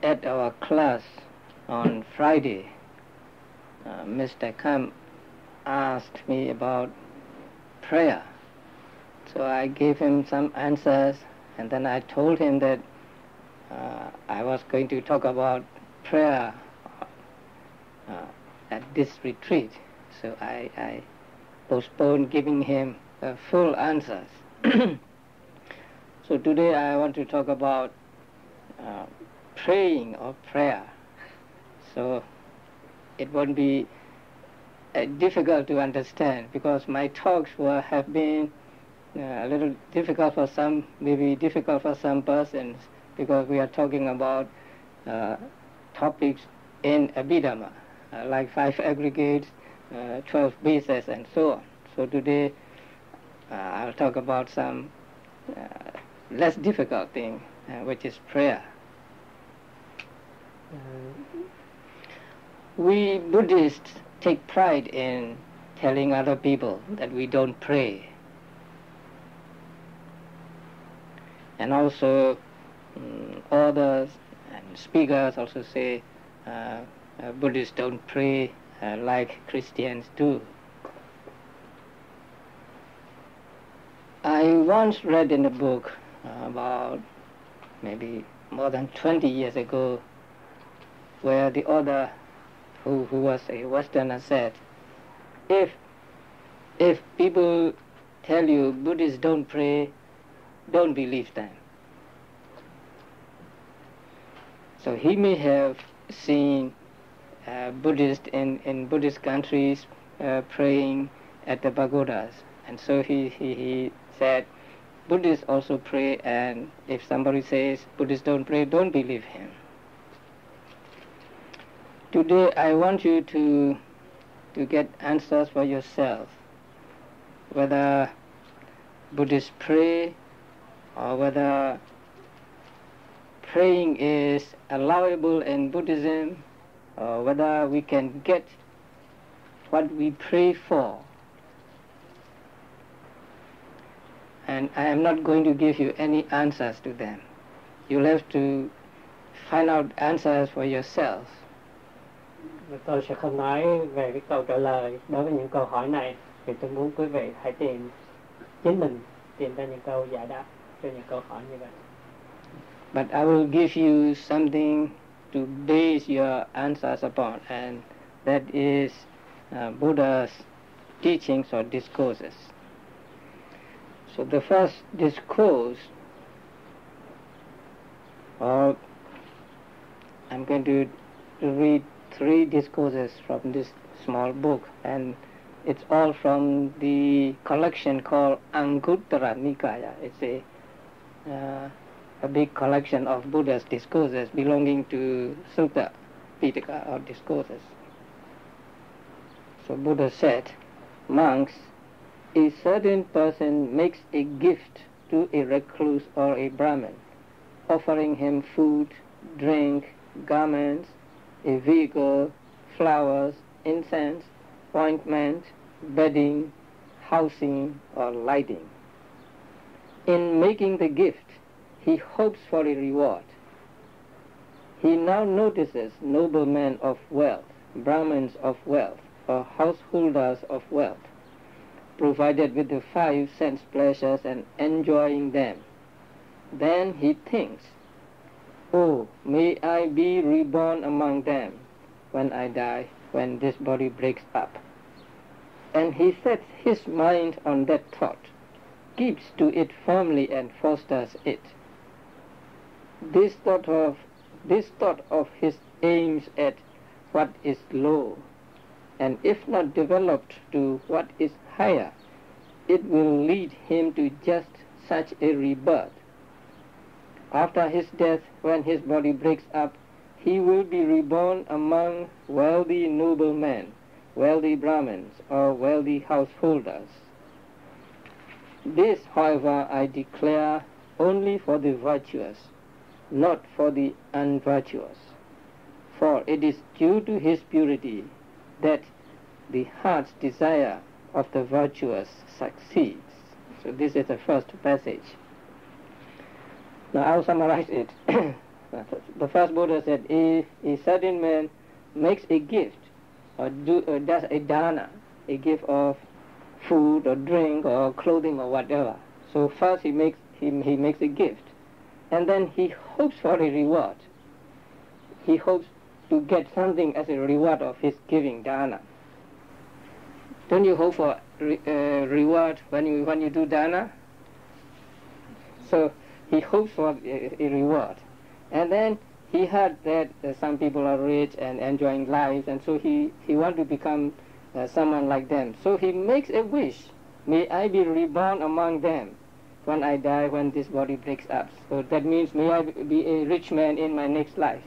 at our class on Friday, Mr. Kam asked me about prayer. So I gave him some answers, and then I told him that I was going to talk about prayer at this retreat. So I postponed giving him full answers. So today I want to talk about praying or prayer. So it won't be difficult to understand, because my talks have been a little difficult for some, maybe difficult for some persons, because we are talking about topics in Abhidhamma, like 5 aggregates, 12 bases, and so on. So today I'll talk about some less difficult thing, which is prayer. We Buddhists take pride in telling other people that we don't pray. And also authors and speakers also say Buddhists don't pray like Christians do. I once read in a book about maybe more than 20 years ago, where the author, who was a Westerner, said, if people tell you Buddhists don't pray, don't believe them. So he may have seen Buddhists in Buddhist countries praying at the pagodas, and so he said Buddhists also pray, and if somebody says Buddhists don't pray, don't believe him. Today I want you to get answers for yourself, whether Buddhists pray or whether praying is allowable in Buddhism, or whether we can get what we pray for. And I am not going to give you any answers to them. You'll have to find out answers for yourself. Tôi sẽ không nói về cái câu trả lời đối với những câu hỏi này, vì tôi muốn quý vị hãy chính mình tìm ra những câu giải đáp cho những câu hỏi như vậy. But I will give you something to base your answers upon, and that is Buddha's teachings or discourses. So the first discourse, or I'm going to read 3 discourses from this small book, and it's all from the collection called Anguttara Nikaya. It's a big collection of Buddha's discourses belonging to Sutta Pitaka, or discourses. So Buddha said, monks, a certain person makes a gift to a recluse or a Brahmin, offering him food, drink, garments, a vehicle, flowers, incense, ointment, bedding, housing, or lighting. In making the gift, he hopes for a reward. He now notices noblemen of wealth, Brahmins of wealth, or householders of wealth, provided with the 5 sense pleasures and enjoying them. Then he thinks, oh, may I be reborn among them when I die, when this body breaks up. And he sets his mind on that thought, keeps to it firmly and fosters it. This thought of his aims at what is low, and if not developed to what is higher, it will lead him to just such a rebirth. After his death, when his body breaks up, he will be reborn among wealthy noblemen, wealthy Brahmins, or wealthy householders. This, however, I declare only for the virtuous, not for the unvirtuous. For it is due to his purity that the heart's desire of the virtuous succeeds. So this is the first passage. Now I'll summarize it. The first Buddha said, if a certain man makes a gift or does a dana, a gift of food or drink or clothing or whatever. So first he makes a gift, and then he hopes for a reward. He hopes to get something as a reward of his giving dana. Don't you hope for reward when you do dana? So he hopes for a reward, and then he heard that some people are rich and enjoying life, and so he wants to become someone like them. So he makes a wish: may I be reborn among them when I die, when this body breaks up. So that means, may I be a rich man in my next life,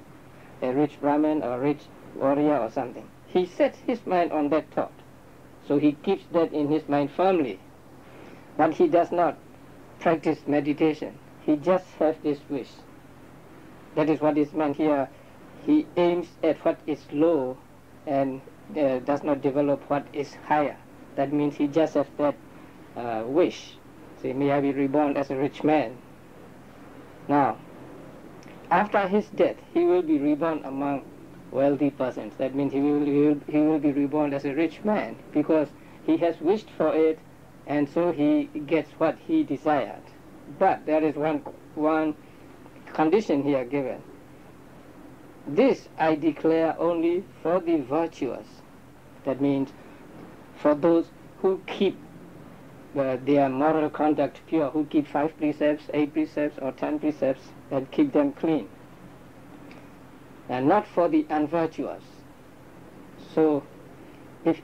a rich Brahmin or rich warrior or something. He sets his mind on that thought. So he keeps that in his mind firmly. But he does not practice meditation. He just has this wish. That is what is meant here. He aims at what is low and does not develop what is higher. That means he just has that wish. Say, may I be reborn as a rich man. Now, after his death, he will be reborn among wealthy persons. That means he will be reborn as a rich man, because he has wished for it, and so he gets what he desired. But there is one condition here given. This I declare only for the virtuous. That means for those who keep their moral conduct pure, who keep 5 precepts, 8 precepts, or 10 precepts, and keep them clean, and not for the unvirtuous. So if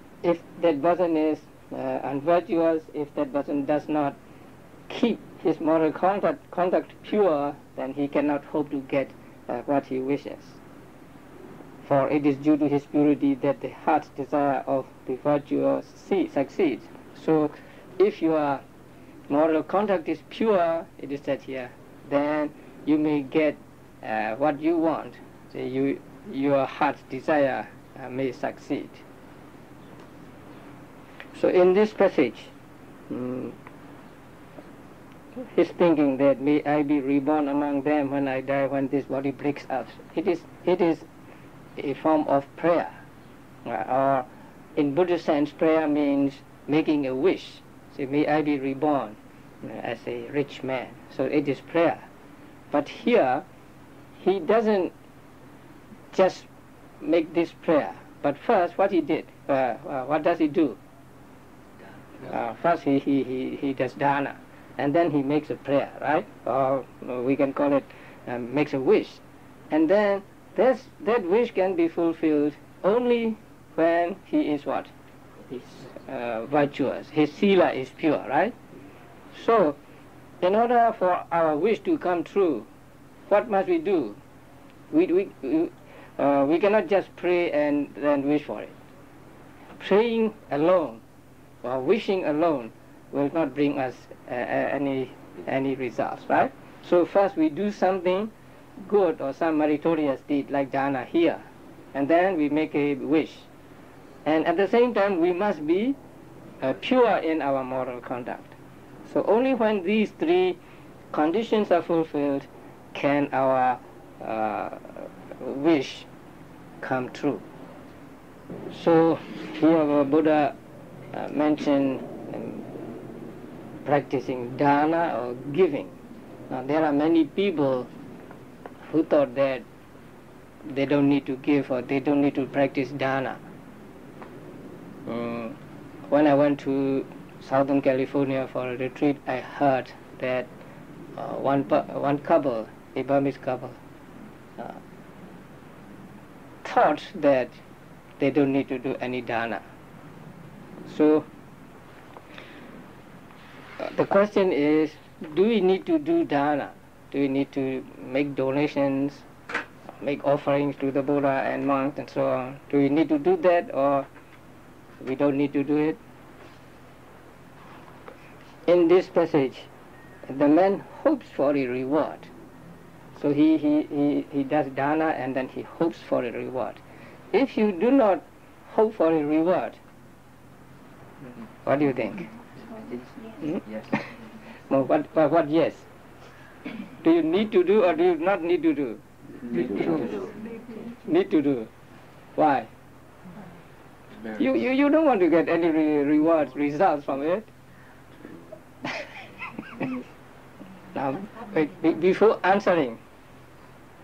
that person is unvirtuous, if that person does not keep his moral conduct pure, then he cannot hope to get what he wishes. For it is due to his purity that the heart's desire of the virtuous succeeds. So if your moral conduct is pure, it is said here, then you may get what you want. So your heart's desire may succeed. So in this passage, he's thinking that may I be reborn among them when I die, when this body breaks up. It is a form of prayer. Or in Buddhist sense, prayer means making a wish. So may I be reborn as a rich man. So it is prayer. But here, he doesn't just make this prayer. But first, what he did, what does he do? First, he does dana, and then he makes a prayer, right? Or we can call it makes a wish. And then that wish can be fulfilled only when he is what? He's virtuous. His sila is pure, right? So, in order for our wish to come true, what must we do? We cannot just pray and then wish for it. Praying alone or wishing alone will not bring us any results, right? So first we do something good or some meritorious deed like dana here, and then we make a wish. And at the same time we must be pure in our moral conduct. So only when these 3 conditions are fulfilled can our wish come true. So here Buddha mentioned practicing dana or giving. Now there are many people who thought that they don't need to give or they don't need to practice dana. When I went to Southern California for a retreat, I heard that one couple, a Burmese couple, thought that they don't need to do any dana. So the question is, do we need to do dana? Do we need to make donations, make offerings to the Buddha and monks and so on? Do we need to do that, or we don't need to do it? In this passage, the man hopes for a reward. So he does dana and then he hopes for a reward. If you do not hope for a reward, what do you think? Yes. No, what yes? Do you need to do or do you not need to do? Need to do. Why? You don't want to get any rewards, results from it. Now, before answering,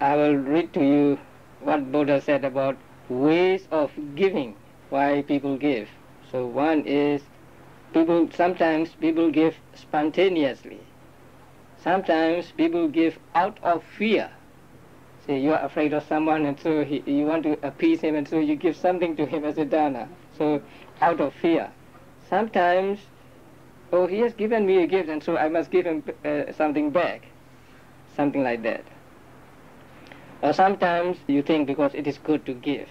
I will read to you what Buddha said about ways of giving, why people give. So one is, sometimes people give spontaneously. Sometimes people give out of fear. Say you are afraid of someone, and so you want to appease him, and so you give something to him as a dana. So out of fear. Sometimes, oh, he has given me a gift, and so I must give him something back. Something like that. Or sometimes you think because it is good to give.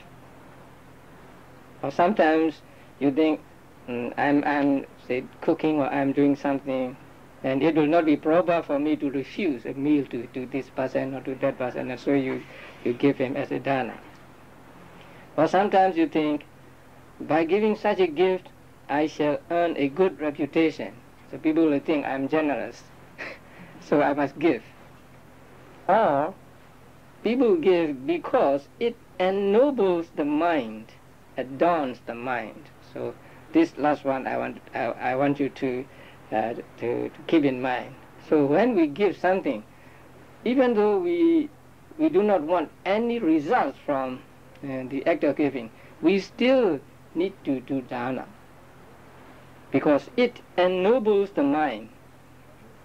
Or sometimes you think I'm say cooking, or I'm doing something, and it will not be proper for me to refuse a meal to this person or to that person, and so you give him as a dana. Or sometimes you think, by giving such a gift, I shall earn a good reputation. So people will think I'm generous, so I must give. Or people give because it ennobles the mind, adorns the mind. So this last one I want you to keep in mind. So when we give something, even though we do not want any results from the act of giving, we still need to do dana, because it ennobles the mind,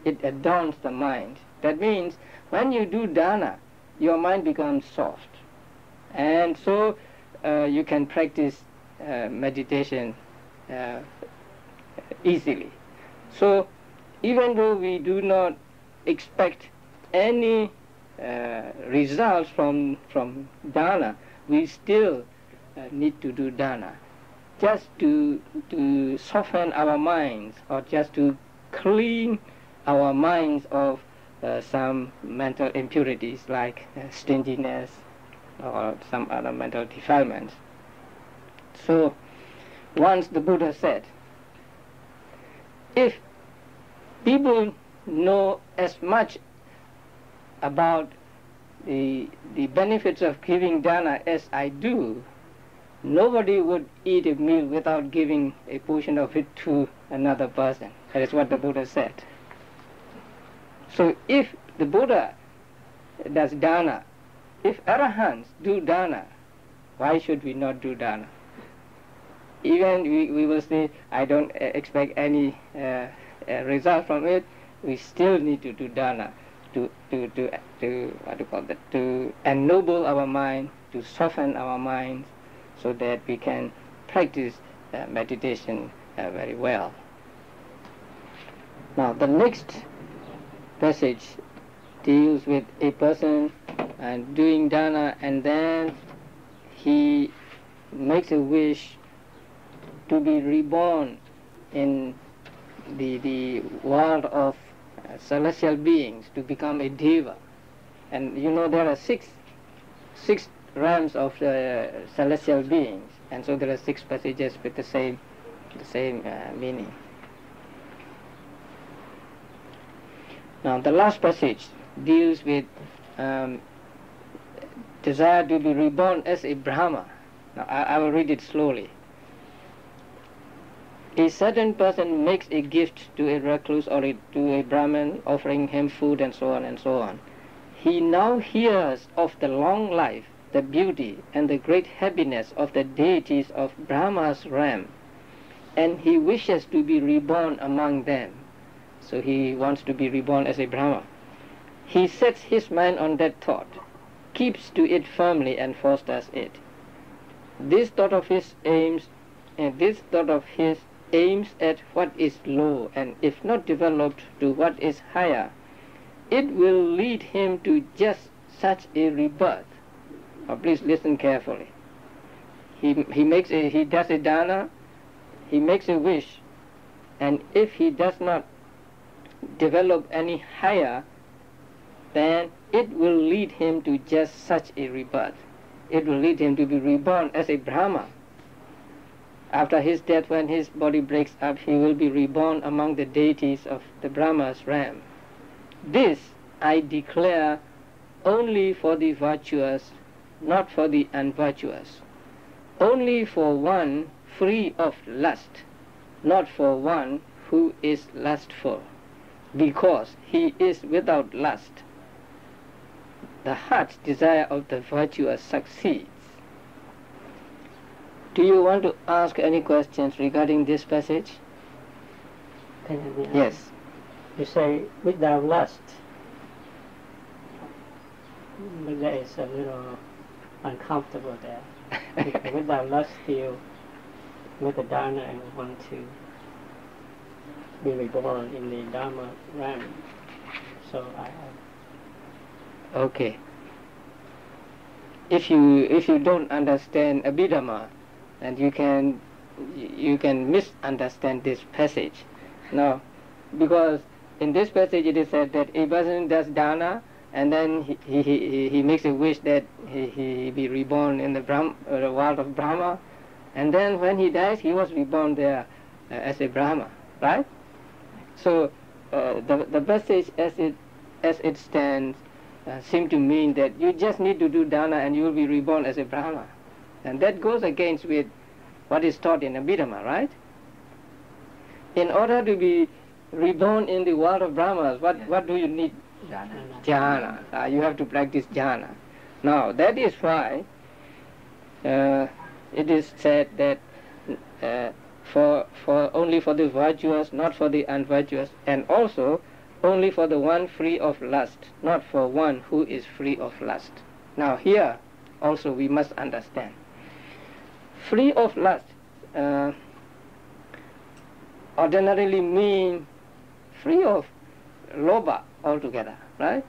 it adorns the mind. That means when you do dana, your mind becomes soft, and so you can practice meditation easily. So even though we do not expect any results from dana, we still need to do dana, just to soften our minds, or just to clean our minds of some mental impurities like stinginess or some other mental defilements. So once the Buddha said, if people know as much about the benefits of giving dana as I do, nobody would eat a meal without giving a portion of it to another person. That is what the Buddha said. So if the Buddha does dana, if arahants do dana, why should we not do dana? Even we will say, I don't expect any result from it, we still need to do dana to what do you call that, to ennoble our mind, to soften our minds, so that we can practice meditation very well. Now the next passage deals with a person doing dana, and then he makes a wish to be reborn in the world of celestial beings, to become a deva. And you know there are six realms of celestial beings, and so there are 6 passages with the same meaning. Now the last passage deals with desire to be reborn as a Brahma. Now I will read it slowly. A certain person makes a gift to a recluse or to a Brahmin, offering him food and so on and so on. He now hears of the long life, the beauty and the great happiness of the deities of Brahma's realm, and he wishes to be reborn among them. So he wants to be reborn as a Brahma. He sets his mind on that thought, keeps to it firmly and fosters it. This thought of his aims at what is low, and if not developed to what is higher, it will lead him to just such a rebirth. Now please listen carefully. He does a dana, he makes a wish, and if he does not develop any higher, then it will lead him to just such a rebirth. It will lead him to be reborn as a Brahma. After his death, when his body breaks up, he will be reborn among the deities of the Brahma's realm. This I declare only for the virtuous, not for the unvirtuous, only for one free of lust, not for one who is lustful, because he is without lust. The heart's desire of the virtuous succeeds. Do you want to ask any questions regarding this passage? Yes. You say without lust, but that is a little uncomfortable there. Because without lust, still with the dharma and want to be reborn in the dharma realm. So Okay. If you don't understand Abhidhamma, and you can misunderstand this passage. Now, because in this passage it is said that a person does dana, and then he makes a wish that he be reborn in the world of Brahma, and then when he dies he was reborn there as a Brahma, right? So the passage as it stands seems to mean that you just need to do dana and you will be reborn as a Brahma, and that goes against with what is taught in Abhidhamma, right? In order to be reborn in the world of Brahmas, what do you need? Jhana. You have to practice jhana. Now that is why it is said that for only for the virtuous, not for the unvirtuous, and also only for the one free of lust, not for one who is free of lust. Now here also we must understand. Free of lust ordinarily mean free of lobha altogether, right?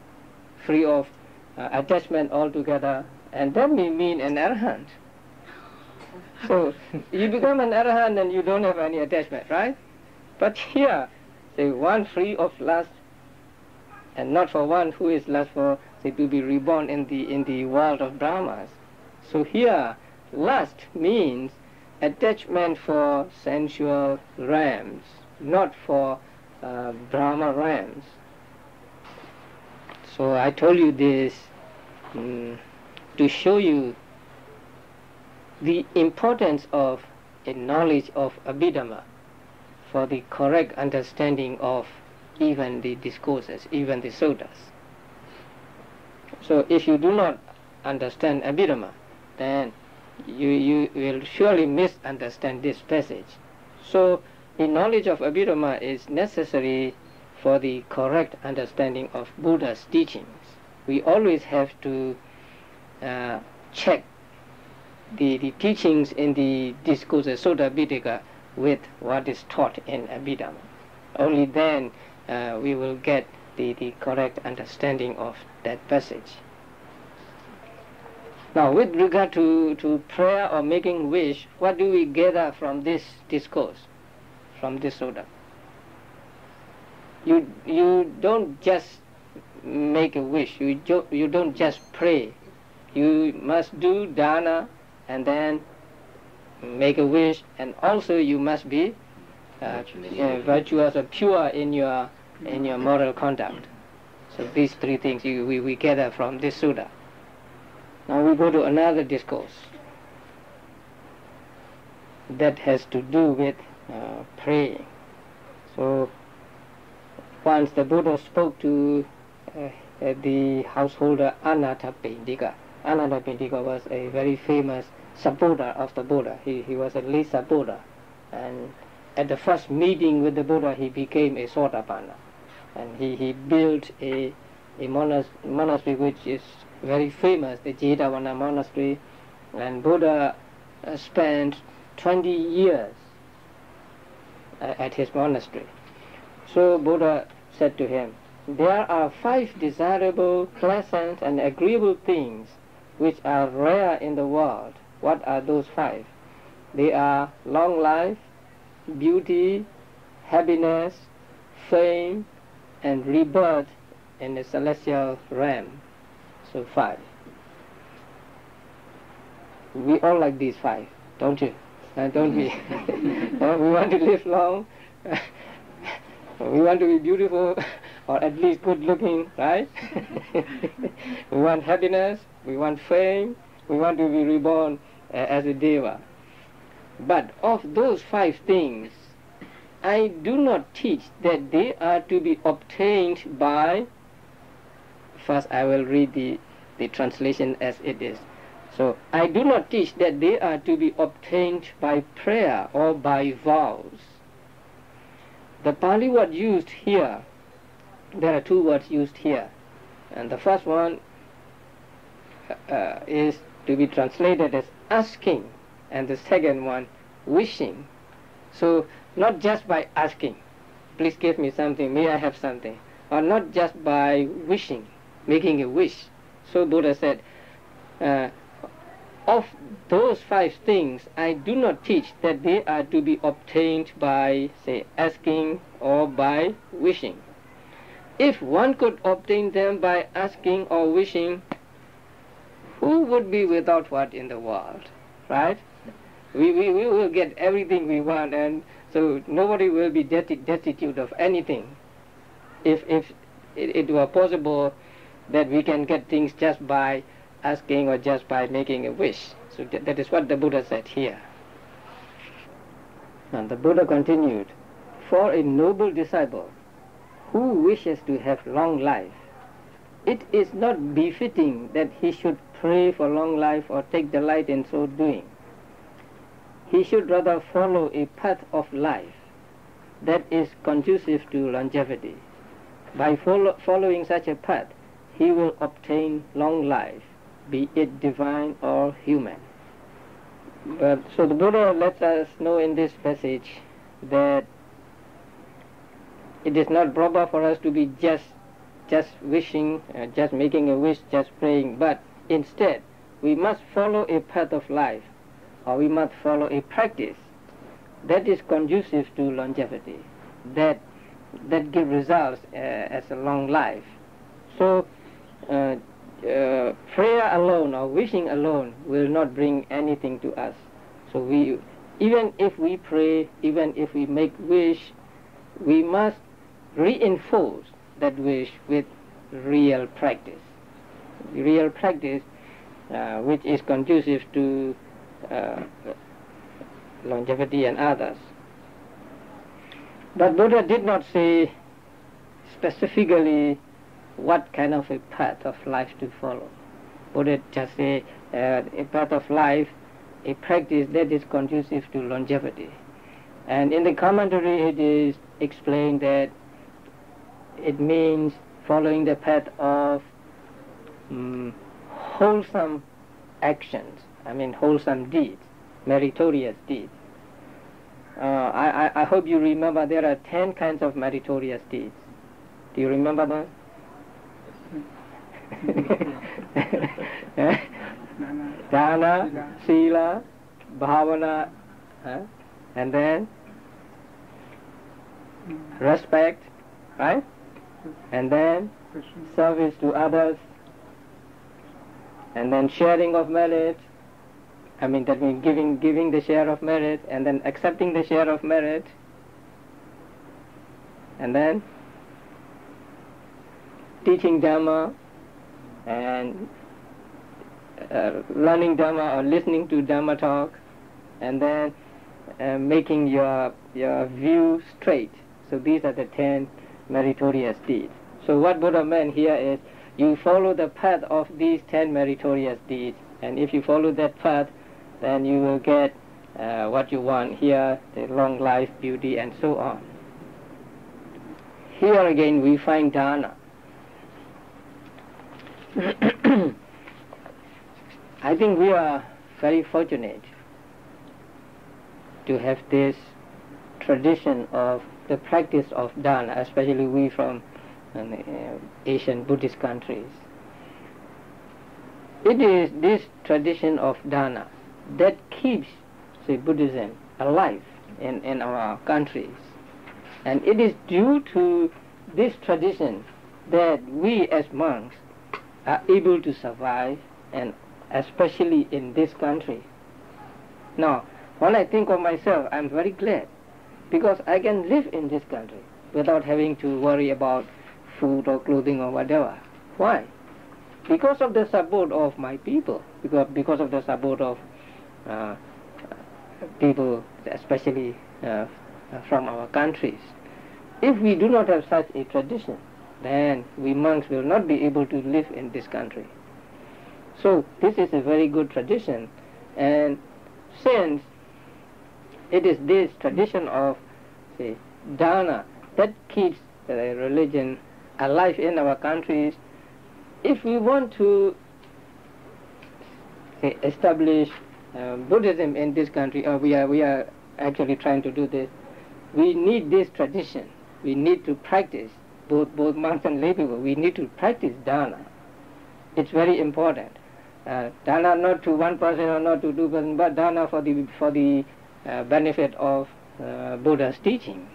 Free of attachment altogether, and that may mean an arahant. So you become an arahant and you don't have any attachment, right? But here, say one free of lust, and not for one who is lustful, say to be reborn in the world of Brahmas. So here, lust means attachment for sensual realms, not for Brahma realms. So I told you this to show you the importance of a knowledge of Abhidhamma for the correct understanding of even the discourses, even the suttas. So if you do not understand Abhidhamma, then you will surely misunderstand this passage. So the knowledge of Abhidhamma is necessary for the correct understanding of Buddha's teachings. We always have to check the teachings in the discourses Sutta Pitaka with what is taught in Abhidhamma. Only then we will get the correct understanding of that passage. Now, with regard to prayer or making wish, what do we gather from this discourse, from this sutta? You don't just make a wish, you don't just pray. You must do dana and then make a wish, and also you must be virtuous or pure in your moral conduct. So these three things we gather from this sutta. Now we go to another discourse that has to do with praying. So once the Buddha spoke to the householder Anathapindika. Anathapindika was a very famous supporter of the Buddha. He was a lay supporter, and at the first meeting with the Buddha he became a Sotapanna, and he built a monastery which is very famous, the Jetavana monastery, and Buddha spent 20 years at his monastery. So Buddha said to him, "There are 5 desirable, pleasant and agreeable things which are rare in the world. What are those 5? They are long life, beauty, happiness, fame, and rebirth in the celestial realm." So 5. We all like these 5, don't you? Don't we? We want to live long. We want to be beautiful. or at least good looking, right? We want happiness, we want fame, we want to be reborn as a deva. But of those 5 things, I do not teach that they are to be obtained by, first I will read the translation as it is. So I do not teach that they are to be obtained by prayer or by vows. The Pali word used here, there are 2 words used here, and the first one is to be translated as asking, and the second one wishing. So not just by asking, please give me something, may I have something, or not just by wishing, making a wish. So Buddha said, of those 5 things, I do not teach that they are to be obtained by, say, asking or by wishing. If one could obtain them by asking or wishing, who would be without what in the world, right? We will get everything we want, and so nobody will be destitute of anything. If it were possible that we can get things just by asking or just by making a wish. So that is what the Buddha said here. And the Buddha continued, for a noble disciple who wishes to have long life, it is not befitting that he should pray for long life or take delight in so doing. He should rather follow a path of life that is conducive to longevity. By following such a path, he will obtain long life, be it divine or human. So the Buddha lets us know in this passage that it is not proper for us to be just wishing, just making a wish, just praying, but instead we must follow a path of life, or we must follow a practice that is conducive to longevity, that give results as a long life. So prayer alone or wishing alone will not bring anything to us. So even if we pray, even if we make wish, we must reinforce that wish with real practice. Real practice which is conducive to longevity and others. But Buddha did not say specifically what kind of a path of life to follow. Buddha just say a path of life, a practice that is conducive to longevity. And in the commentary it is explained that it means following the path of wholesome actions, wholesome deeds, meritorious deeds. I hope you remember there are 10 kinds of meritorious deeds. Do you remember them? Dana, Sila, Bhavana, and then respect, right? And then service to others, and then sharing of merit. That means giving the share of merit, and then accepting the share of merit, and then teaching Dhamma, and learning Dhamma or listening to Dhamma talk, and then making your view straight. So these are the 10 meritorious deeds. So what Buddha meant here is you follow the path of these 10 meritorious deeds, and if you follow that path, then you will get what you want here, the long life, beauty, and so on. Here again we find dana. I think we are very fortunate to have this tradition of the practice of dana, especially we from Asian Buddhist countries. It is this tradition of dana that keeps, say, Buddhism alive in our countries. And it is due to this tradition that we as monks are able to survive, and especially in this country. Now, when I think of myself, I'm very glad, because I can live in this country without having to worry about food or clothing or whatever. Why? Because of the support of my people, because of the support of people, especially from our countries. If we do not have such a tradition, then we monks will not be able to live in this country. So this is a very good tradition, and since it is this tradition of, say, dana that keeps the religion alive in our countries, if we want to, say, establish Buddhism in this country, or we are actually trying to do this, we need this tradition. We need to practice, both monks and lay people, we need to practice dana. It's very important. Dana not to one person or not to two persons, but dana for the benefit of Buddha's teachings.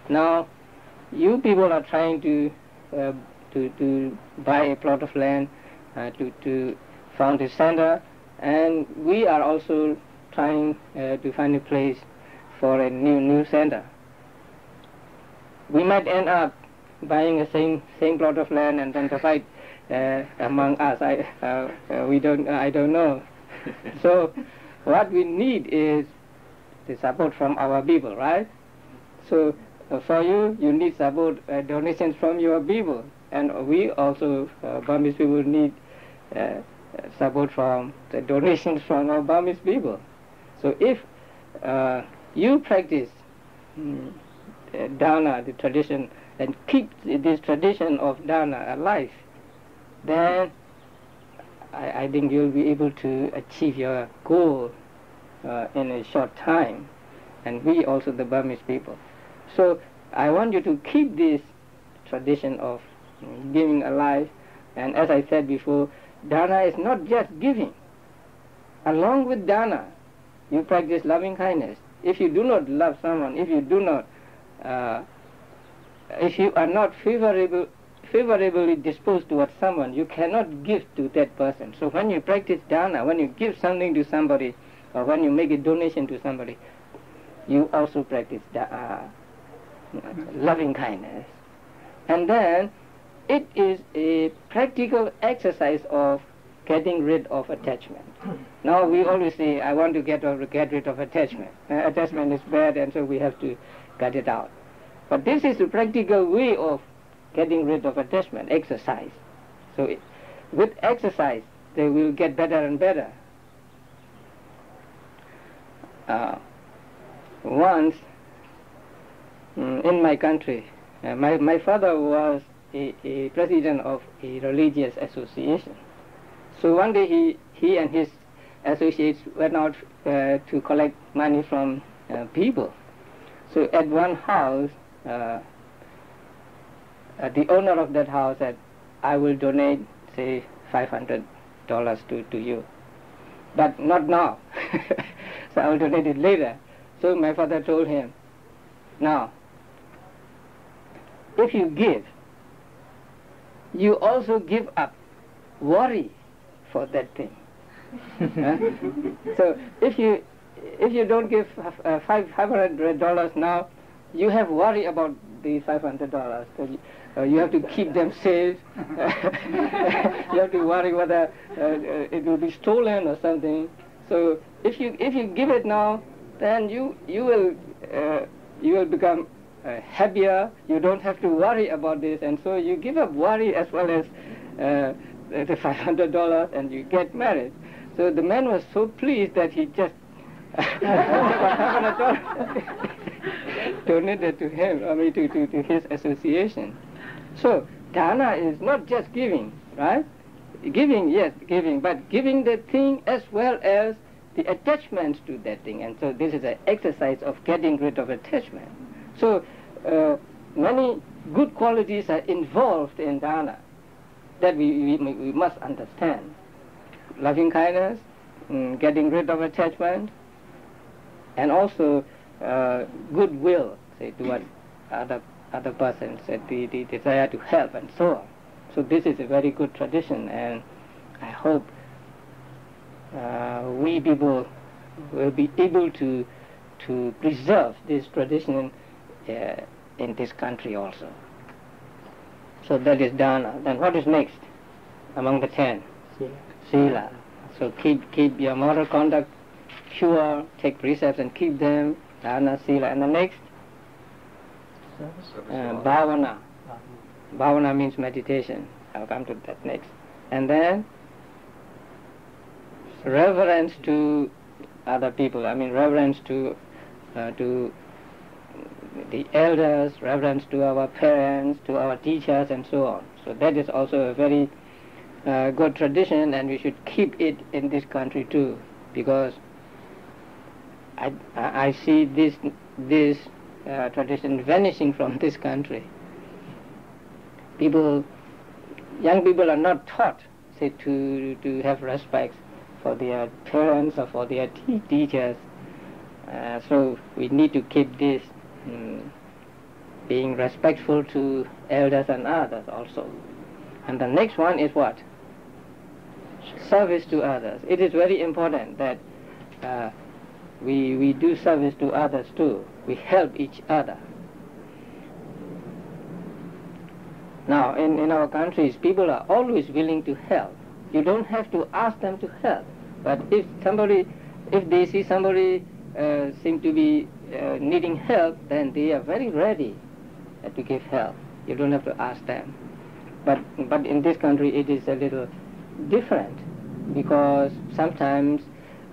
Now, you people are trying to buy a plot of land to found a center, and we are also trying to find a place for a new center. We might end up buying the same plot of land and then to fight among us. I don't know. So what we need is the support from our people, right? So for you need support, donations from your people, and we also, Burmese people, need support from the donations from our Burmese people. So if you practice dana, the tradition, and keep this tradition of dana alive, then I think you'll be able to achieve your goal in a short time, and we also, the Burmese people. So I want you to keep this tradition of giving alive, and as I said before, dana is not just giving. Along with dana, you practice loving kindness. If you do not love someone, if you are not favorably disposed towards someone, you cannot give to that person. So when you practice dana, when you give something to somebody, or when you make a donation to somebody, you also practice loving kindness. And then it is a practical exercise of getting rid of attachment. Now we always say, I want to get rid of attachment. Attachment is bad, and so we have to cut it out. But this is a practical way of getting rid of attachment, exercise. So with exercise, they will get better and better. Once, in my country, my father was a president of a religious association. So one day he and his associates went out to collect money from people. So at one house, the owner of that house said, I will donate, say, $500 to you, but not now. So I will donate it later. So my father told him, now, if you give, you also give up worry for that thing. So if you don't give $500 now, you have worry about the $500. So you have to keep them safe. You have to worry whether it will be stolen or something. So if you give it now, then you will become happier. You don't have to worry about this, and so you give up worry as well as the $500, and you get married. So the man was so pleased that he just $500 donated to him, to his association. So dana is not just giving, right? Giving, yes, giving, but giving the thing as well as the attachments to that thing. And so this is an exercise of getting rid of attachment. So many good qualities are involved in dana that we must understand. Loving kindness, getting rid of attachment, and also goodwill, say, towards other persons, the desire to help, and so on. So this is a very good tradition, and I hope we people will be able to preserve this tradition in this country also. So that is dana. Then what is next among the 10? Sila. So keep your moral conduct pure, take precepts and keep them, dana, sila. And the next? Bhavana. Bhavana means meditation. I'll come to that next. And then reverence to other people. I mean reverence to the elders, reverence to our parents, to our teachers, and so on. So that is also a very good tradition, and we should keep it in this country too, because I see this tradition vanishing from this country. Young people are not taught, say, to have respect for their parents or for their teachers. So we need to keep this, being respectful to elders and others also. And the next one is what? Service to others. It is very important that we do service to others too. We help each other. Now, in our countries, people are always willing to help. You don't have to ask them to help. But if they see somebody seem to be needing help, then they are very ready to give help. You don't have to ask them. But in this country, it is a little different, because sometimes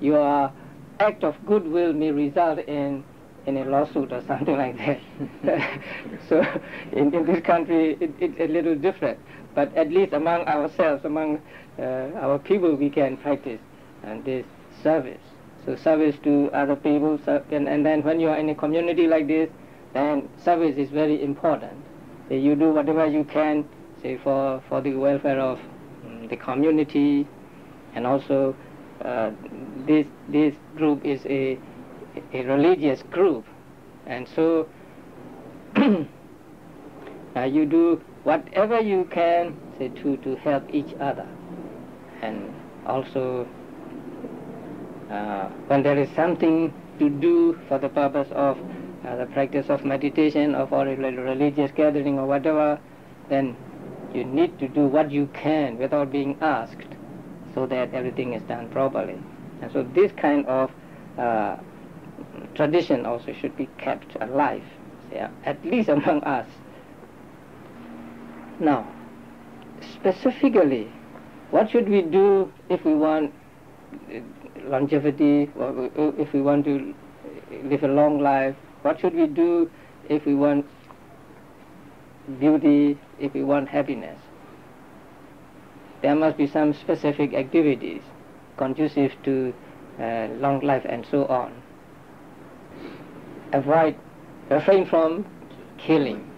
your act of goodwill may result in a lawsuit or something like that. So in this country, it's a little different. But at least among ourselves, among our people, we can practice this service. So service to other people, and then when you are in a community like this, then service is very important. You do whatever you can, say, for the welfare of the community, and also this group is a religious group, and so you do whatever you can, say, to help each other. And also when there is something to do for the purpose of the practice of meditation or for a religious gathering or whatever, then you need to do what you can without being asked, so that everything is done properly. And so this kind of tradition also should be kept alive, at least among us. Now, specifically, what should we do if we want longevity, or if we want to live a long life? What should we do if we want beauty, if we want happiness? There must be some specific activities conducive to long life and so on. Refrain from killing,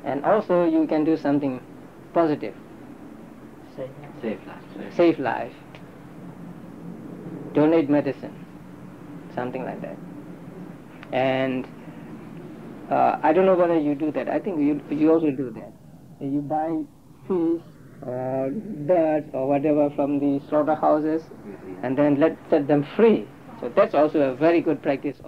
and also you can do something positive. Save life. Donate medicine, something like that. And I don't know whether you do that. I think you also do that. You buy fish or birds or whatever from the slaughterhouses, and then set them free. So that's also a very good practice.